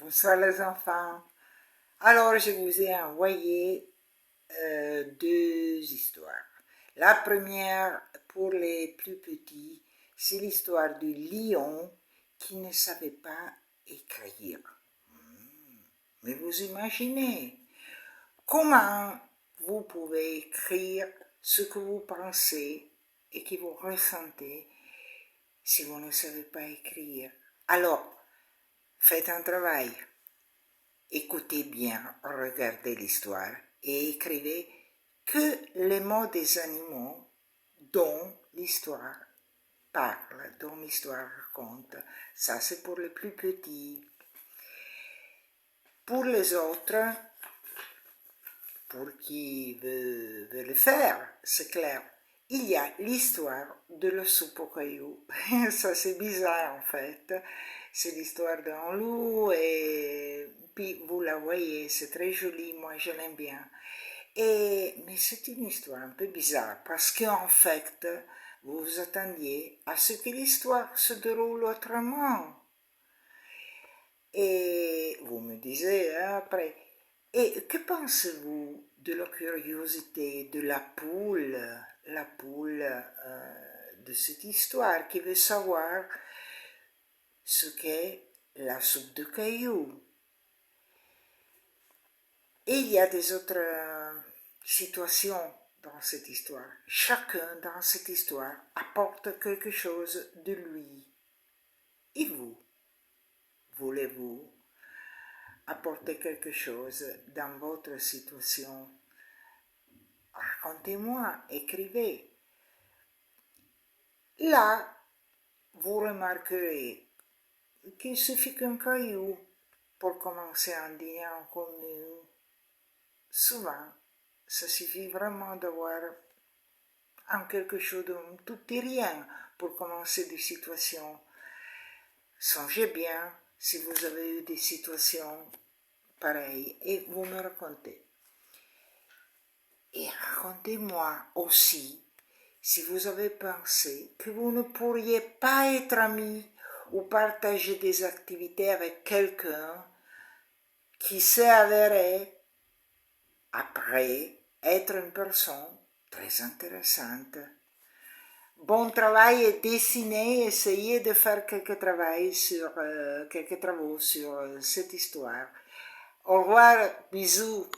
Bonsoir les enfants. Alors je vous ai envoyé deux histoires. La première, pour les plus petits, c'est l'histoire du lion qui ne savait pas écrire. Mais vous imaginez, comment vous pouvez écrire ce que vous pensez et que vous ressentez si vous ne savez pas écrire? Alors, faites un travail. Écoutez bien, regardez l'histoire et écrivez que les mots des animaux dont l'histoire parle, dont l'histoire raconte. Ça, c'est pour les plus petits. Pour les autres, pour qui veut le faire, c'est clair. Il y a l'histoire de la soupe aux cailloux. Ça, c'est bizarre en fait. C'est l'histoire d'un loup et puis vous la voyez, c'est très joli, moi je l'aime bien. Mais c'est une histoire un peu bizarre parce qu'en fait, vous vous attendiez à ce que l'histoire se déroule autrement. Et vous me disiez après, et que pensez-vous de la curiosité de la poule de cette histoire qui veut savoir ce qu'est la soupe de cailloux? Et il y a des autres situations dans cette histoire. Chacun dans cette histoire apporte quelque chose de lui. Et vous, voulez-vous apporter quelque chose dans votre situation? Racontez-moi, écrivez. Là, vous remarquerez qu'il suffit qu'un caillou pour commencer un dîner en commun. Souvent, ça suffit vraiment d'avoir en quelque chose de tout et rien pour commencer des situations. Songez bien si vous avez eu des situations pareilles et vous me racontez. Et racontez-moi aussi si vous avez pensé que vous ne pourriez pas être amis ou partager des activités avec quelqu'un qui s'est avéré après être une personne très intéressante. Bon travail et dessinez, essayez de faire quelques travaux sur cette histoire. Au revoir, bisous.